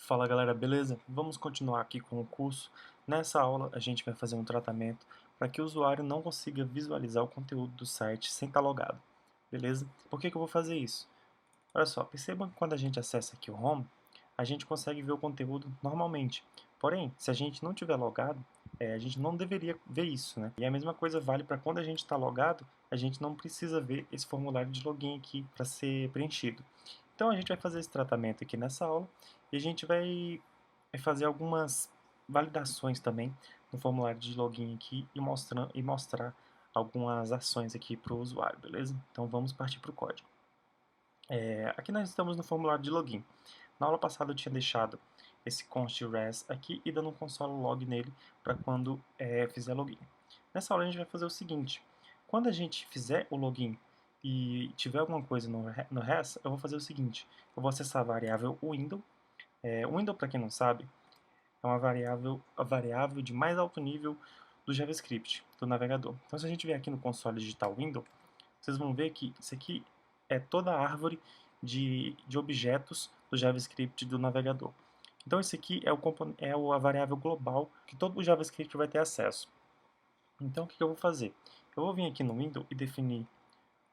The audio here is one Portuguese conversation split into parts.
Fala galera, beleza? Vamos continuar aqui com o curso. Nessa aula a gente vai fazer um tratamento para que o usuário não consiga visualizar o conteúdo do site sem estar logado, beleza? Por que eu vou fazer isso? Olha só, percebam que quando a gente acessa aqui o Home, a gente consegue ver o conteúdo normalmente. Porém, se a gente não tiver logado, a gente não deveria ver isso, né? E a mesma coisa vale para quando a gente está logado, a gente não precisa ver esse formulário de login aqui para ser preenchido. Então a gente vai fazer esse tratamento aqui nessa aula e a gente vai fazer algumas validações também no formulário de login aqui e mostrar algumas ações aqui para o usuário, beleza? Então vamos partir para o código. Aqui nós estamos no formulário de login. Na aula passada eu tinha deixado esse const res aqui e dando um console log nele para quando fizer login. Nessa aula a gente vai fazer o seguinte: quando a gente fizer o login e tiver alguma coisa no res, eu vou fazer o seguinte: eu vou acessar a variável window. O window, para quem não sabe, é a variável de mais alto nível do JavaScript, do navegador. Então se a gente vier aqui no console digital window, vocês vão ver que isso aqui é toda a árvore de objetos do JavaScript do navegador. Então esse aqui a variável global que todo o JavaScript vai ter acesso. Então o que eu vou fazer? Eu vou vir aqui no window e definir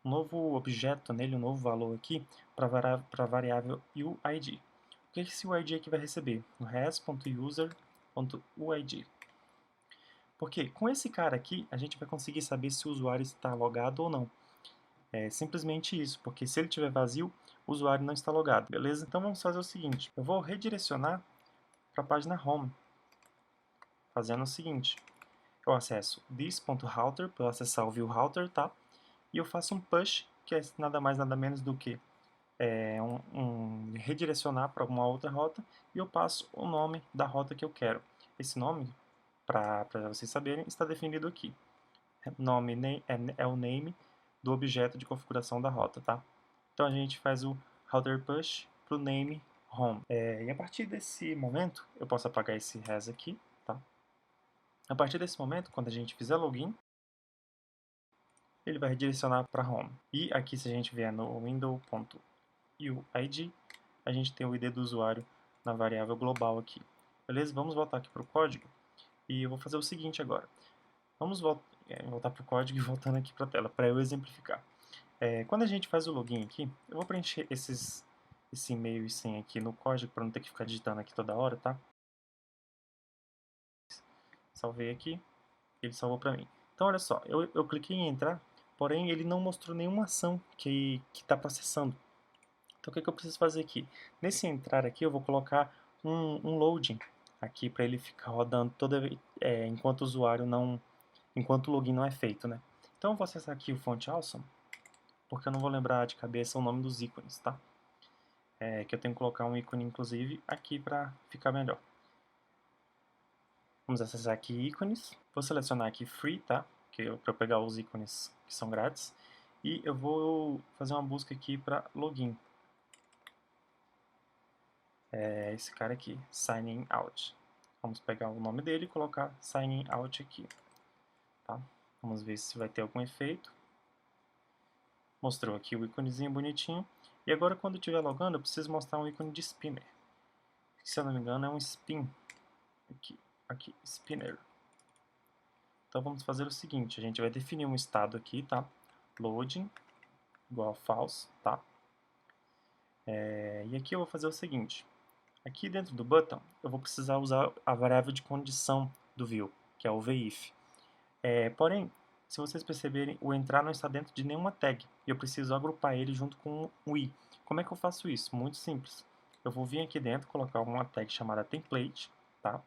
um novo objeto nele, um novo valor aqui, para a variável UID. O que esse UID aqui vai receber? O res.user.uid. Porque com esse cara aqui, a gente vai conseguir saber se o usuário está logado ou não. É simplesmente isso, porque se ele estiver vazio, o usuário não está logado, beleza? Então vamos fazer o seguinte, eu vou redirecionar para a página home, fazendo o seguinte, eu acesso this.router, para eu acessar o view router, tá? E eu faço um push, que é nada mais nada menos do que redirecionar para uma outra rota, e eu passo o nome da rota que eu quero. Esse nome, para vocês saberem, está definido aqui. Nome é o name do objeto de configuração da rota, tá? Então a gente faz o router push para o name home. E a partir desse momento, eu posso apagar esse res aqui, tá? A partir desse momento, quando a gente fizer login, ele vai redirecionar para home. E aqui, se a gente vier no window.uid, a gente tem o ID do usuário na variável global aqui. Beleza? Vamos voltar aqui para o código e eu vou fazer o seguinte agora. Vamos voltar para o código e voltando aqui para a tela, para eu exemplificar. Quando a gente faz o login aqui, eu vou preencher esse e-mail e senha aqui no código para não ter que ficar digitando aqui toda hora, tá? Salvei aqui, ele salvou para mim. Então olha só, eu cliquei em entrar, porém ele não mostrou nenhuma ação que está processando. Então o que eu preciso fazer aqui? Nesse entrar aqui eu vou colocar um loading aqui para ele ficar rodando enquanto o usuário não, enquanto o login não é feito, né? Então eu vou acessar aqui o Font Awesome, porque eu não vou lembrar de cabeça o nome dos ícones, tá? Que eu tenho que colocar um ícone, inclusive, aqui para ficar melhor. Vamos acessar aqui ícones. Vou selecionar aqui Free, tá? Para eu pegar os ícones que são grátis. E eu vou fazer uma busca aqui para login. É esse cara aqui, Signing Out. Vamos pegar o nome dele e colocar Signing Out aqui. Tá? Vamos ver se vai ter algum efeito. Mostrou aqui o íconezinho bonitinho. E agora, quando eu estiver logando, eu preciso mostrar um ícone de spinner. Se eu não me engano, é um spin. Aqui, spinner. Então vamos fazer o seguinte, a gente vai definir um estado aqui, tá? Loading, igual a false, tá? E aqui eu vou fazer o seguinte, aqui dentro do button, eu vou precisar usar a variável de condição do view, que é o VIF. Porém, se vocês perceberem, o entrar não está dentro de nenhuma tag, e eu preciso agrupar ele junto com o i. Como é que eu faço isso? Muito simples. Eu vou vir aqui dentro, colocar uma tag chamada template, tá?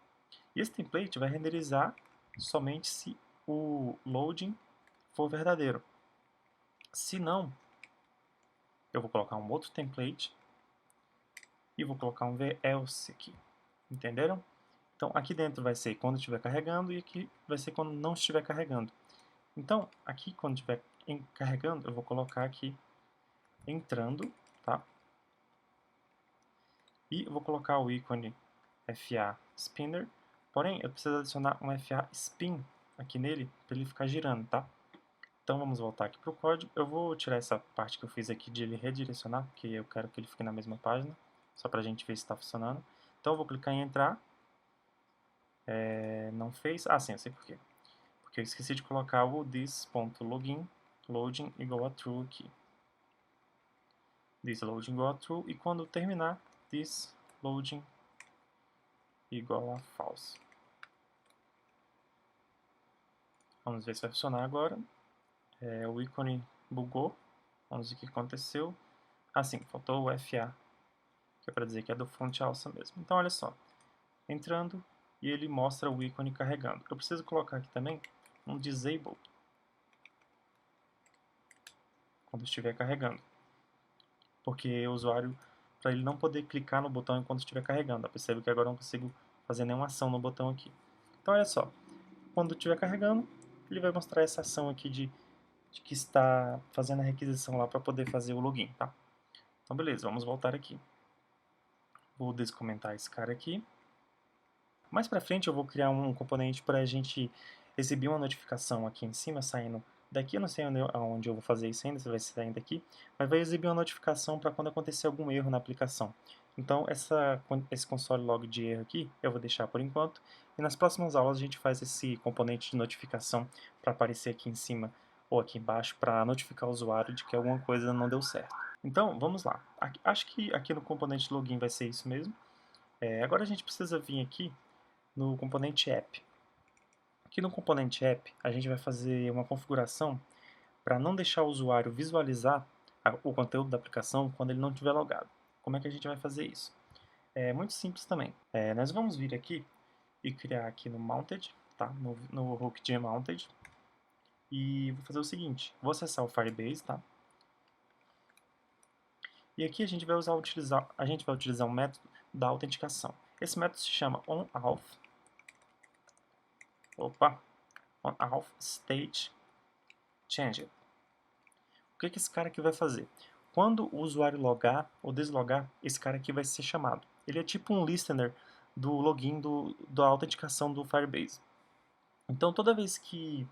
E esse template vai renderizar somente se o loading for verdadeiro. Se não, eu vou colocar um outro template e vou colocar um else aqui. Entenderam? Então aqui dentro vai ser quando estiver carregando e aqui vai ser quando não estiver carregando. Então aqui quando estiver carregando eu vou colocar aqui entrando, tá? E eu vou colocar o ícone FA Spinner, porém eu preciso adicionar um FA Spin aqui nele para ele ficar girando, tá? Então vamos voltar aqui para o código. Eu vou tirar essa parte que eu fiz aqui de ele redirecionar, porque eu quero que ele fique na mesma página, só para a gente ver se está funcionando. Então eu vou clicar em entrar. Não fez? Ah, sim, eu sei por quê. Porque eu esqueci de colocar o this.login, loading igual a true aqui. This loading igual a true, e quando terminar, this loading igual a false. Vamos ver se vai funcionar agora. O ícone bugou. Vamos ver o que aconteceu. Ah, sim, faltou o FA, que é para dizer que é do front alça mesmo. Então, olha só. Entrando, e ele mostra o ícone carregando. Eu preciso colocar aqui também um disable quando estiver carregando. Porque o usuário, para ele não poder clicar no botão enquanto estiver carregando. Percebe que agora eu não consigo fazer nenhuma ação no botão aqui. Então, olha só. Quando estiver carregando, ele vai mostrar essa ação aqui de que está fazendo a requisição lá para poder fazer o login, tá? Então, beleza, vamos voltar aqui. Vou descomentar esse cara aqui. Mais para frente eu vou criar um componente para a gente exibir uma notificação aqui em cima, saindo daqui. Eu não sei onde eu vou fazer isso ainda, se vai sair daqui, mas vai exibir uma notificação para quando acontecer algum erro na aplicação. Então, esse console log de erro aqui eu vou deixar por enquanto, e nas próximas aulas a gente faz esse componente de notificação para aparecer aqui em cima ou aqui embaixo para notificar o usuário de que alguma coisa não deu certo. Então, vamos lá. Acho que aqui no componente login vai ser isso mesmo. Agora a gente precisa vir aqui no componente app. Aqui no componente app, a gente vai fazer uma configuração para não deixar o usuário visualizar o conteúdo da aplicação quando ele não estiver logado. Como é que a gente vai fazer isso? É muito simples também. Nós vamos vir aqui e criar aqui no Mounted, tá? no hook de Mounted, e vou fazer o seguinte, vou acessar o Firebase, tá? E aqui a gente vai utilizar um método da autenticação. Esse método se chama onAuth. onAuth state changed. O que esse cara aqui vai fazer? Quando o usuário logar ou deslogar, esse cara aqui vai ser chamado. Ele é tipo um listener do login da autenticação do Firebase. Então, toda vez que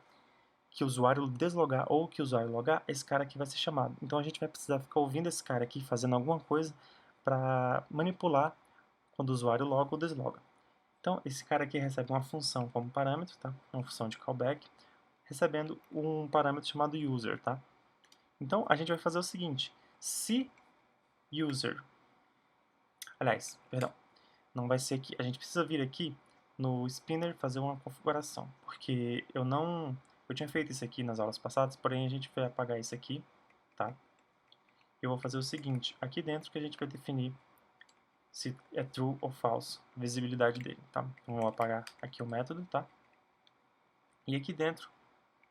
o usuário deslogar ou que o usuário logar, esse cara aqui vai ser chamado. Então, a gente vai precisar ficar ouvindo esse cara aqui fazendo alguma coisa para manipular quando o usuário loga ou desloga. Então, esse cara aqui recebe uma função como parâmetro, tá? Uma função de callback, recebendo um parâmetro chamado user, tá? Então, a gente vai fazer o seguinte, se user, aliás, perdão, não vai ser aqui, a gente precisa vir aqui no spinner fazer uma configuração, porque eu tinha feito isso aqui nas aulas passadas, porém a gente vai apagar isso aqui, tá? Eu vou fazer o seguinte, aqui dentro que a gente vai definir se é true ou false a visibilidade dele, tá? Então, vou apagar aqui o método, tá? E aqui dentro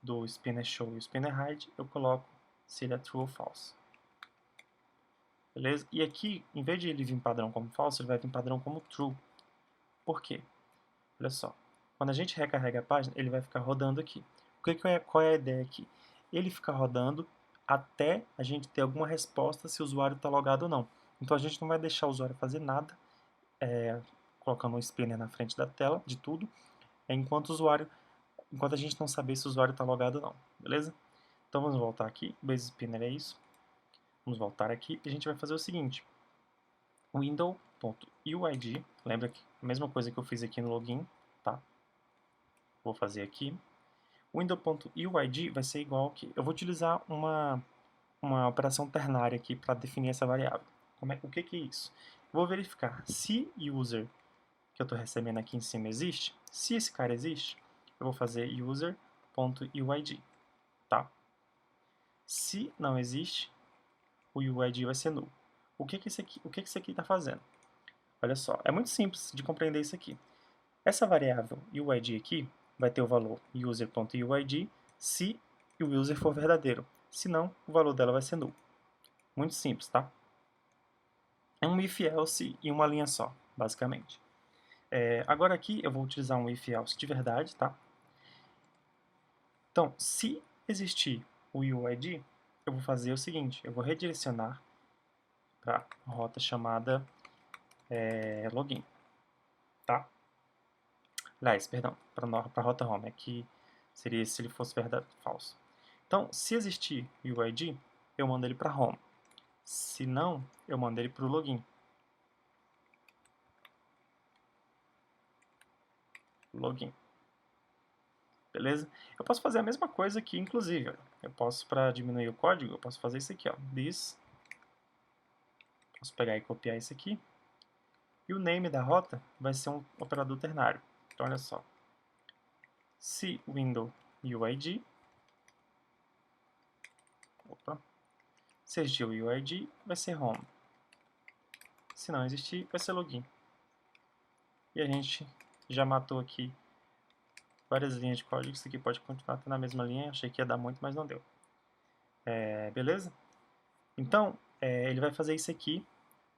do spinner show e spinner hide, eu coloco se ele é true ou false. Beleza? E aqui, em vez de ele vir padrão como false, ele vai vir padrão como true. Por quê? Olha só. Quando a gente recarrega a página, ele vai ficar rodando aqui. Qual é a ideia aqui? Ele fica rodando até a gente ter alguma resposta se o usuário está logado ou não. Então a gente não vai deixar o usuário fazer nada, colocando um spinner na frente da tela de tudo, enquanto a gente não saber se o usuário está logado ou não. Beleza? Então vamos voltar aqui. Base spinner é isso. Vamos voltar aqui e a gente vai fazer o seguinte. Window.uid, lembra que a mesma coisa que eu fiz aqui no login, tá? Vou fazer aqui. Window.uid vai ser igual que eu vou utilizar uma operação ternária aqui para definir essa variável. O que é isso? Vou verificar se user que eu estou recebendo aqui em cima existe. Se esse cara existe, eu vou fazer user.uid, tá? Se não existe, o UID vai ser null. O que isso aqui está fazendo? Olha só, é muito simples de compreender isso aqui. Essa variável UID aqui vai ter o valor user.uid se o user for verdadeiro. Se não, o valor dela vai ser null. Muito simples, tá? É um if-else e uma linha só, basicamente. Agora aqui eu vou utilizar um if-else de verdade, tá? Então, se existir o UID, eu vou fazer o seguinte, eu vou redirecionar para a rota chamada login, tá? Aliás, perdão, para a rota home, aqui seria se ele fosse verdade falso. Então, se existir UID, eu mando ele para home. Se não, eu mando ele para o login. login. Beleza? Eu posso fazer a mesma coisa aqui, inclusive. Ó. Eu posso, para diminuir o código, eu posso fazer isso aqui, ó. This. Posso pegar e copiar isso aqui. E o name da rota vai ser um operador ternário. Então, olha só. Se window UID. Opa. Se existir o UID, vai ser home. Se não existir, vai ser login. E a gente já matou aqui várias linhas de código. Isso aqui pode continuar na mesma linha. Achei que ia dar muito, mas não deu. Beleza? Então, ele vai fazer isso aqui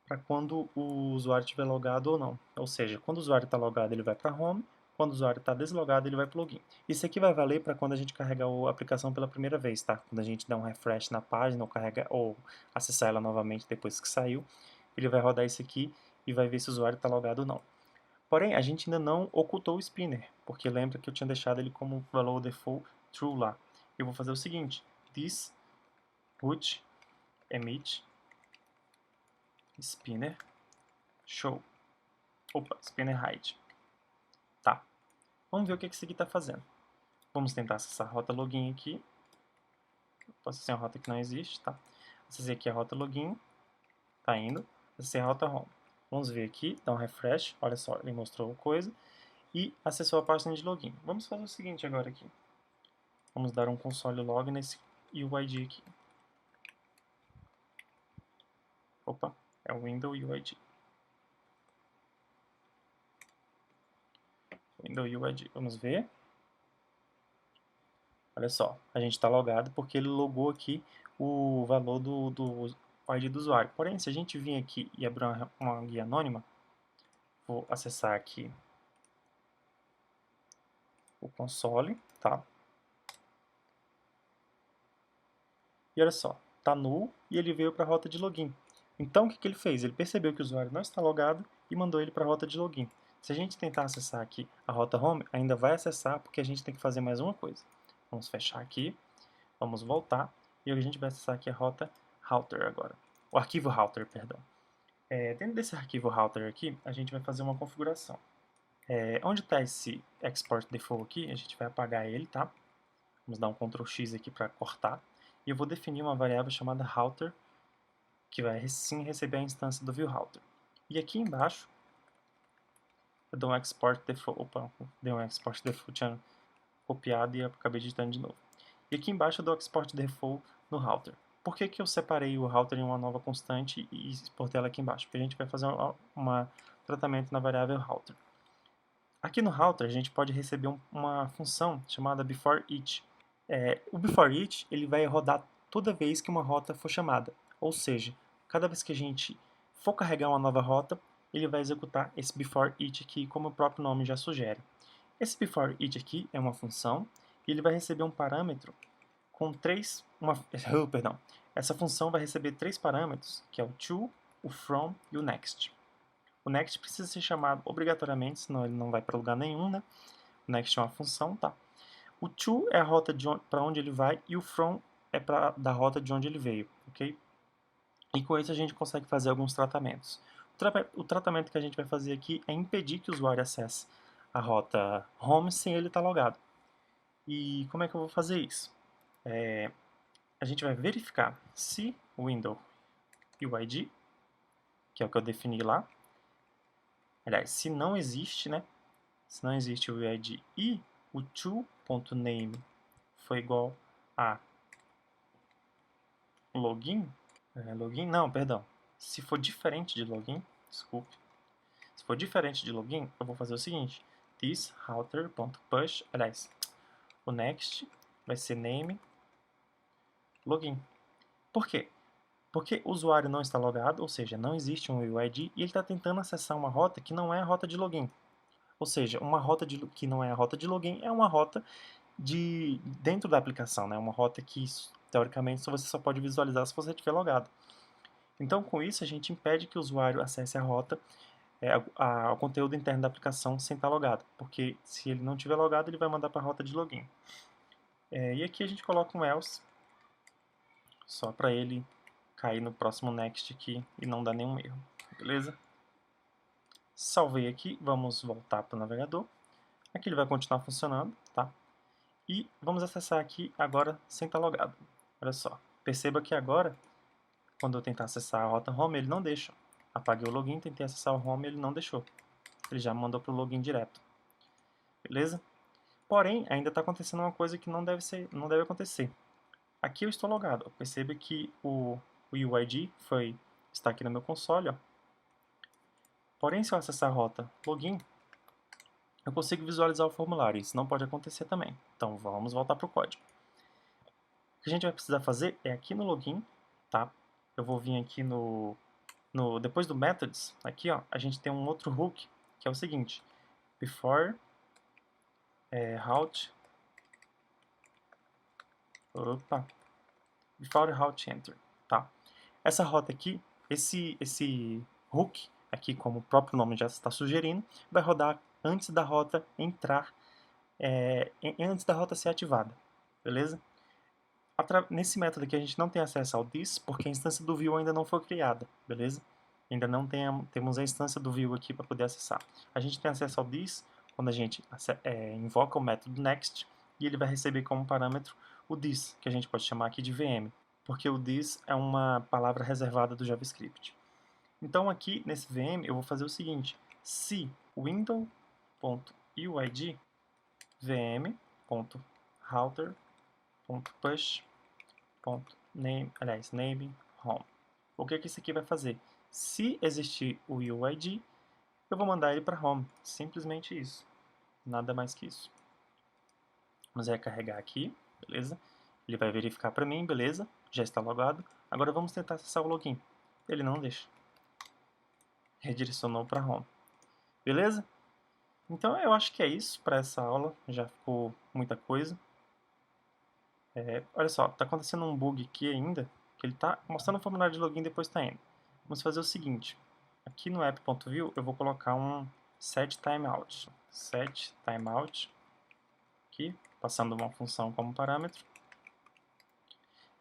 para quando o usuário estiver logado ou não. Ou seja, quando o usuário está logado, ele vai para home. Quando o usuário está deslogado, ele vai para o login. Isso aqui vai valer para quando a gente carregar a aplicação pela primeira vez, tá? Quando a gente dá um refresh na página ou acessar ela novamente depois que saiu, ele vai rodar isso aqui e vai ver se o usuário está logado ou não. Porém, a gente ainda não ocultou o spinner, porque lembra que eu tinha deixado ele como valor default true lá. Eu vou fazer o seguinte, this put emit spinner show. Opa, spinner hide. Tá. Vamos ver o que isso aqui está fazendo. Vamos tentar acessar a rota login aqui. Posso acessar uma rota que não existe, tá? Acessei aqui a rota login. Tá indo. Acessei a rota home. Vamos ver aqui, dá um refresh. Olha só, ele mostrou coisa. E acessou a página de login. Vamos fazer o seguinte agora aqui. Vamos dar um console log nesse UID aqui. Opa, é o window UID. Window UID. Vamos ver. Olha só, a gente está logado porque ele logou aqui o valor do ID do usuário. Porém, se a gente vir aqui e abrir uma guia anônima, vou acessar aqui o console, tá? E olha só, tá null e ele veio para a rota de login. Então, o que ele fez? Ele percebeu que o usuário não está logado e mandou ele para a rota de login. Se a gente tentar acessar aqui a rota home, ainda vai acessar porque a gente tem que fazer mais uma coisa. Vamos fechar aqui, vamos voltar e a gente vai acessar aqui a rota router agora. O arquivo router, perdão. Dentro desse arquivo router aqui, a gente vai fazer uma configuração. Onde está esse export default aqui, a gente vai apagar ele, tá? Vamos dar um Ctrl X aqui para cortar. E eu vou definir uma variável chamada router, que vai sim receber a instância do viewRouter. E aqui embaixo, eu dou um export default. Opa, dei um export default, tinha copiado e acabei digitando de novo. E aqui embaixo eu dou export default no router. Por que eu separei o router em uma nova constante e exportei ela aqui embaixo? Porque a gente vai fazer um tratamento na variável router. Aqui no router a gente pode receber uma função chamada beforeEach. O beforeEach ele vai rodar toda vez que uma rota for chamada. Ou seja, cada vez que a gente for carregar uma nova rota, ele vai executar esse beforeEach aqui, como o próprio nome já sugere. Esse beforeEach aqui é uma função e ele vai receber um parâmetro com perdão. Essa função vai receber 3 parâmetros, que é o to, o from e o next. O next precisa ser chamado obrigatoriamente, senão ele não vai para lugar nenhum, né? O next é uma função, tá? O to é a rota para onde ele vai e o from é da rota de onde ele veio, ok? E com isso a gente consegue fazer alguns tratamentos. O tratamento que a gente vai fazer aqui é impedir que o usuário acesse a rota home sem ele estar logado. E como é que eu vou fazer isso? A gente vai verificar se o window UID, que é o que eu defini lá, aliás, se não existe, né? Se não existe o UID e o to.name foi igual a login, login não, perdão. Se for diferente de login, desculpe. Se for diferente de login, eu vou fazer o seguinte: this router.push, aliás, o next vai ser name login. Por quê? Porque o usuário não está logado, ou seja, não existe um UID e ele está tentando acessar uma rota que não é a rota de login. Ou seja, uma rota que não é a rota de login é uma rota dentro da aplicação, né? Uma rota que, teoricamente, você só pode visualizar se você estiver logado. Então, com isso, a gente impede que o usuário acesse a rota, o conteúdo interno da aplicação sem estar logado, porque se ele não estiver logado, ele vai mandar para a rota de login. E aqui a gente coloca um else, só para ele cair no próximo next aqui e não dar nenhum erro, beleza? Salvei aqui, vamos voltar para o navegador. Aqui ele vai continuar funcionando, tá? E vamos acessar aqui agora sem estar logado. Olha só, perceba que agora, quando eu tentar acessar a rota home, ele não deixa. Apaguei o login, tentei acessar o home, ele não deixou. Ele já mandou para o login direto. Beleza? Porém, ainda está acontecendo uma coisa que não deve acontecer. Aqui eu estou logado. Perceba que o UID está aqui no meu console. Ó. Porém, se eu acessar a rota login, eu consigo visualizar o formulário. Isso não pode acontecer também. Então vamos voltar para o código. O que a gente vai precisar fazer é aqui no login, tá? Eu vou vir aqui depois do methods, aqui ó, a gente tem um outro hook, que é o seguinte, before route, before route enter, tá? Essa rota aqui, esse hook, aqui como o próprio nome já está sugerindo, vai rodar antes da rota entrar, antes da rota ser ativada, beleza? Nesse método aqui a gente não tem acesso ao this, porque a instância do view ainda não foi criada, beleza? Ainda não temos a instância do view aqui para poder acessar. A gente tem acesso ao this quando a gente invoca o método next e ele vai receber como parâmetro o this, que a gente pode chamar aqui de VM, porque o this é uma palavra reservada do JavaScript. Então aqui nesse VM eu vou fazer o seguinte, se window.uid vm.router.push.name home. O que isso aqui vai fazer? Se existir o UID, eu vou mandar ele para home. Simplesmente isso. Nada mais que isso. Vamos recarregar aqui, beleza? Ele vai verificar para mim, beleza? Já está logado. Agora vamos tentar acessar o login. Ele não deixa. Redirecionou para home. Beleza? Então eu acho que é isso para essa aula. Já ficou muita coisa. Olha só, está acontecendo um bug aqui ainda, que ele está mostrando o formulário de login e depois está indo. Vamos fazer o seguinte, aqui no app.view eu vou colocar um setTimeout, aqui, passando uma função como parâmetro.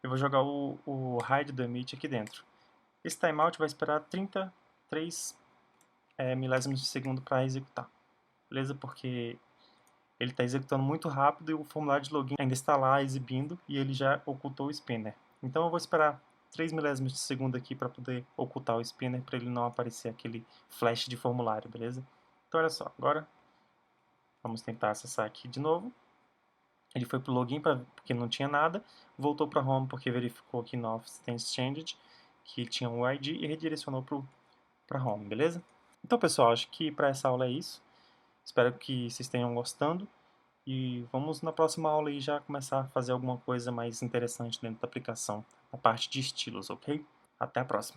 Eu vou jogar o hide do emit aqui dentro. Esse timeout vai esperar 33 milésimos de segundo para executar, beleza? Porque ele está executando muito rápido e o formulário de login ainda está lá exibindo e ele já ocultou o spinner. Então eu vou esperar 3 milésimos de segundo aqui para poder ocultar o spinner para ele não aparecer aquele flash de formulário, beleza? Então olha só, agora vamos tentar acessar aqui de novo. Ele foi para o login porque não tinha nada, voltou para home porque verificou aqui no Office Things Changed que tinha um ID e redirecionou para home, beleza? Então pessoal, acho que para essa aula é isso. Espero que vocês tenham gostando e vamos na próxima aula aí já começar a fazer alguma coisa mais interessante dentro da aplicação, a parte de estilos, ok? Até a próxima!